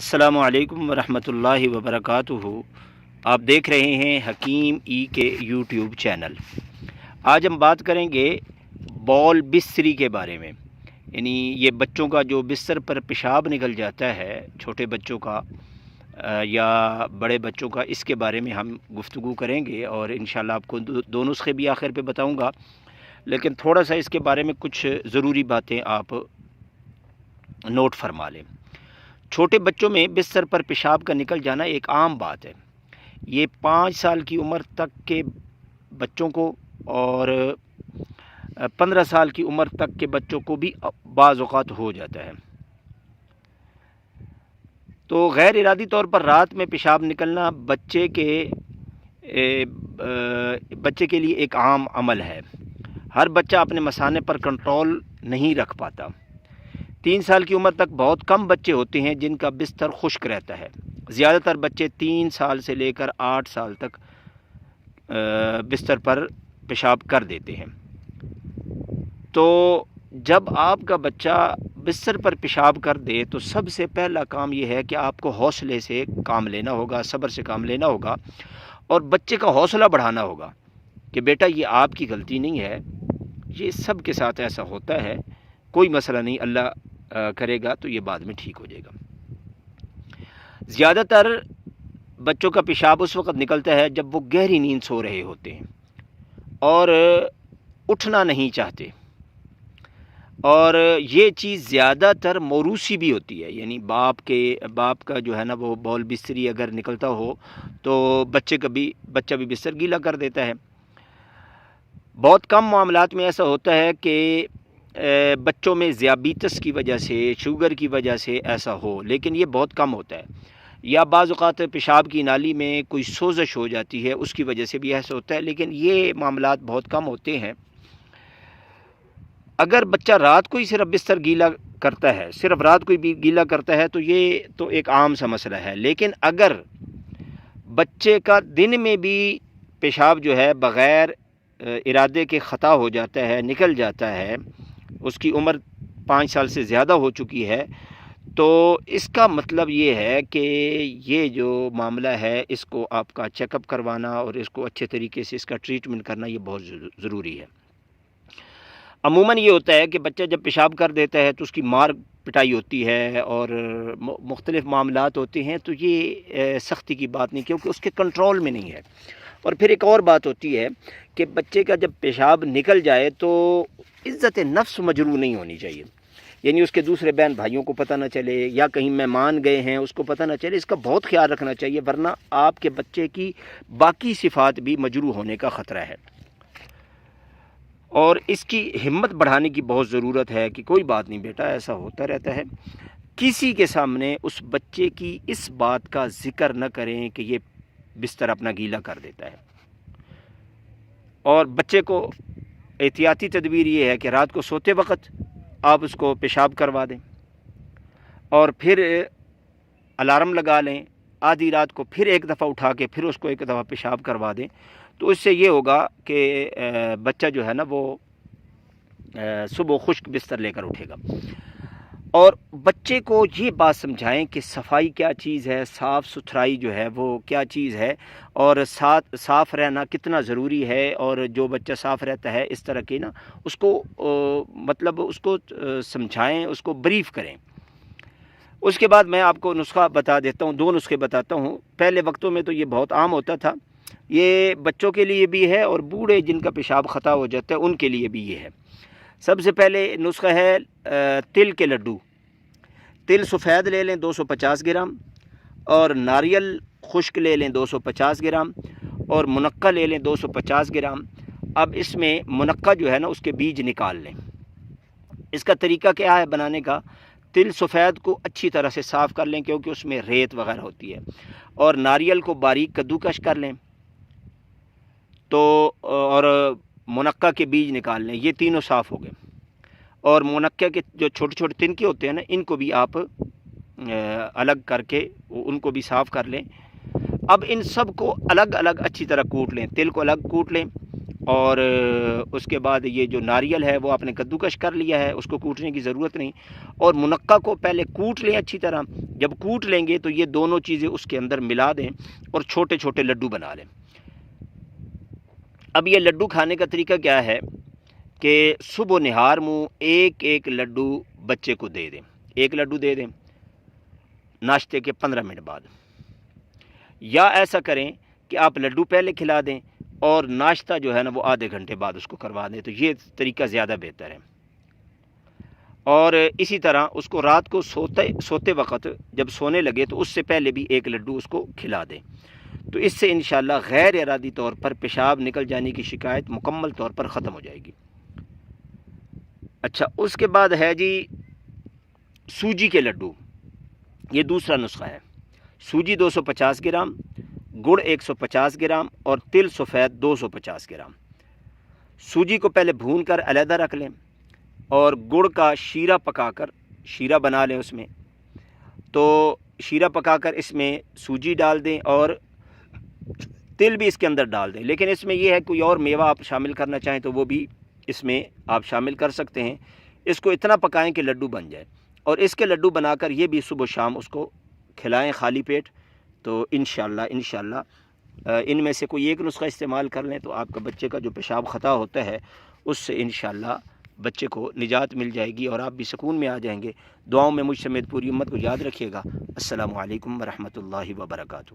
السلام علیکم ورحمۃ اللہ وبرکاتہ۔ آپ دیکھ رہے ہیں حکیم ای کے یوٹیوب چینل۔ آج ہم بات کریں گے بال بستری کے بارے میں، یعنی یہ بچوں کا جو بستر پر پیشاب نکل جاتا ہے، چھوٹے بچوں کا یا بڑے بچوں کا، اس کے بارے میں ہم گفتگو کریں گے، اور انشاءاللہ آپ کو دو نسخے بھی آخر پہ بتاؤں گا، لیکن تھوڑا سا اس کے بارے میں کچھ ضروری باتیں آپ نوٹ فرما لیں۔ چھوٹے بچوں میں بستر پر پیشاب کا نکل جانا ایک عام بات ہے۔ یہ 5 سال کی عمر تک کے بچوں کو اور 15 سال کی عمر تک کے بچوں کو بھی بعض اوقات ہو جاتا ہے۔ تو غیر ارادی طور پر رات میں پیشاب نکلنا بچے کے لیے ایک عام عمل ہے۔ ہر بچہ اپنے مثانے پر کنٹرول نہیں رکھ پاتا۔ 3 سال کی عمر تک بہت کم بچے ہوتے ہیں جن کا بستر خشک رہتا ہے۔ زیادہ تر بچے 3 سال سے لے کر 8 سال تک بستر پر پیشاب کر دیتے ہیں۔ تو جب آپ کا بچہ بستر پر پیشاب کر دے تو سب سے پہلا کام یہ ہے کہ آپ کو حوصلے سے کام لینا ہوگا، صبر سے کام لینا ہوگا، اور بچے کا حوصلہ بڑھانا ہوگا کہ بیٹا یہ آپ کی غلطی نہیں ہے، یہ سب کے ساتھ ایسا ہوتا ہے، کوئی مسئلہ نہیں، اللہ کرے گا تو یہ بعد میں ٹھیک ہو جائے گا۔ زیادہ تر بچوں کا پیشاب اس وقت نکلتا ہے جب وہ گہری نیند سو رہے ہوتے ہیں اور اٹھنا نہیں چاہتے، اور یہ چیز زیادہ تر موروثی بھی ہوتی ہے، یعنی باپ کا جو ہے نا وہ بال بستری اگر نکلتا ہو تو بچہ بھی بستر گیلا کر دیتا ہے۔ بہت کم معاملات میں ایسا ہوتا ہے کہ بچوں میں ذیابیطس کی وجہ سے، شوگر کی وجہ سے ایسا ہو، لیکن یہ بہت کم ہوتا ہے۔ یا بعض اوقات پیشاب کی نالی میں کوئی سوزش ہو جاتی ہے، اس کی وجہ سے بھی ایسا ہوتا ہے، لیکن یہ معاملات بہت کم ہوتے ہیں۔ اگر بچہ رات کو ہی صرف بستر گیلا کرتا ہے، صرف رات کو ہی گیلا کرتا ہے تو یہ تو ایک عام سا مسئلہ ہے، لیکن اگر بچے کا دن میں بھی پیشاب جو ہے بغیر ارادے کے خطا ہو جاتا ہے، نکل جاتا ہے، اس کی عمر 5 سال سے زیادہ ہو چکی ہے، تو اس کا مطلب یہ ہے کہ یہ جو معاملہ ہے اس کو آپ کا چیک اپ کروانا اور اس کو اچھے طریقے سے اس کا ٹریٹمنٹ کرنا یہ بہت ضروری ہے۔ عموماً یہ ہوتا ہے کہ بچہ جب پیشاب کر دیتا ہے تو اس کی مار پٹائی ہوتی ہے اور مختلف معاملات ہوتے ہیں، تو یہ سختی کی بات نہیں، کیونکہ اس کے کنٹرول میں نہیں ہے۔ اور پھر ایک اور بات ہوتی ہے کہ بچے کا جب پیشاب نکل جائے تو عزت نفس مجروح نہیں ہونی چاہیے، یعنی اس کے دوسرے بہن بھائیوں کو پتہ نہ چلے یا کہیں مہمان گئے ہیں اس کو پتہ نہ چلے، اس کا بہت خیال رکھنا چاہیے، ورنہ آپ کے بچے کی باقی صفات بھی مجروح ہونے کا خطرہ ہے۔ اور اس کی ہمت بڑھانے کی بہت ضرورت ہے کہ کوئی بات نہیں بیٹا، ایسا ہوتا رہتا ہے۔ کسی کے سامنے اس بچے کی اس بات کا ذکر نہ کریں کہ یہ بستر اپنا گیلا کر دیتا ہے، اور بچے کو احتیاطی تدبیر یہ ہے کہ رات کو سوتے وقت آپ اس کو پیشاب کروا دیں، اور پھر الارم لگا لیں، آدھی رات کو پھر ایک دفعہ اٹھا کے پھر اس کو ایک دفعہ پیشاب کروا دیں، تو اس سے یہ ہوگا کہ بچہ جو ہے نا وہ صبح خشک بستر لے کر اٹھے گا۔ اور بچے کو یہ بات سمجھائیں کہ صفائی کیا چیز ہے، صاف ستھرائی جو ہے وہ کیا چیز ہے، اور صاف رہنا کتنا ضروری ہے، اور جو بچہ صاف رہتا ہے اس طرح کی نا اس کو اس کو سمجھائیں، اس کو بریف کریں۔ اس کے بعد میں آپ کو نسخہ بتا دیتا ہوں، 2 نسخے بتاتا ہوں۔ پہلے وقتوں میں تو یہ بہت عام ہوتا تھا، یہ بچوں کے لیے بھی ہے اور بوڑھے جن کا پیشاب خطا ہو جاتا ہے ان کے لیے بھی یہ ہے۔ سب سے پہلے نسخہ ہے تل کے لڈو۔ تل سفید لے لیں 250 گرام، اور ناریل خشک لے لیں 250 گرام، اور منقع لے لیں 250 گرام۔ اب اس میں منقع جو ہے نا اس کے بیج نکال لیں۔ اس کا طریقہ کیا ہے بنانے کا؟ تل سفید کو اچھی طرح سے صاف کر لیں کیونکہ اس میں ریت وغیرہ ہوتی ہے، اور ناریل کو باریک کدوکش کر لیں، تو اور منقع کے بیج نکال لیں، یہ تینوں صاف ہو گئے۔ اور منقع کے جو چھوٹے چھوٹے تنکے ہوتے ہیں نا ان کو بھی آپ الگ کر کے ان کو بھی صاف کر لیں۔ اب ان سب کو الگ الگ اچھی طرح کوٹ لیں، تل کو الگ کوٹ لیں اور اس کے بعد یہ جو ناریل ہے وہ آپ نے کدوکش کر لیا ہے، اس کو کوٹنے کی ضرورت نہیں، اور منقع کو پہلے کوٹ لیں اچھی طرح۔ جب کوٹ لیں گے تو یہ دونوں چیزیں اس کے اندر ملا دیں اور چھوٹے چھوٹے لڈو بنا لیں۔ اب یہ لڈو کھانے کا طریقہ کیا ہے کہ صبح و نہار منہ ایک ایک لڈو بچے کو دے دیں، ایک لڈو دے دیں ناشتے کے 15 منٹ بعد، یا ایسا کریں کہ آپ لڈو پہلے کھلا دیں اور ناشتہ جو ہے نا وہ آدھے گھنٹے بعد اس کو کروا دیں، تو یہ طریقہ زیادہ بہتر ہے۔ اور اسی طرح اس کو رات کو سوتے وقت جب سونے لگے تو اس سے پہلے بھی ایک لڈو اس کو کھلا دیں، تو اس سے انشاءاللہ غیر ارادی طور پر پیشاب نکل جانے کی شکایت مکمل طور پر ختم ہو جائے گی۔ اچھا، اس کے بعد ہے جی سوجی کے لڈو، یہ دوسرا نسخہ ہے۔ سوجی 250 گرام، گڑ 150 گرام اور تل سفید 250 گرام۔ سوجی کو پہلے بھون کر علیحدہ رکھ لیں اور گڑ کا شیرہ پکا کر شیرہ بنا لیں، اس میں تو شیرہ پکا کر اس میں سوجی ڈال دیں اور تل بھی اس کے اندر ڈال دیں، لیکن اس میں یہ ہے کوئی اور میوہ آپ شامل کرنا چاہیں تو وہ بھی اس میں آپ شامل کر سکتے ہیں۔ اس کو اتنا پکائیں کہ لڈو بن جائے، اور اس کے لڈو بنا کر یہ بھی صبح و شام اس کو کھلائیں خالی پیٹ، تو انشاءاللہ ان میں سے کوئی ایک نسخہ استعمال کر لیں تو آپ کا بچے کا جو پیشاب خطا ہوتا ہے اس سے انشاءاللہ بچے کو نجات مل جائے گی اور آپ بھی سکون میں آ جائیں گے۔ دعاؤں میں مجھ سمیت پوری امت کو یاد رکھیے گا۔ السلام علیکم ورحمۃ اللہ وبرکاتہ۔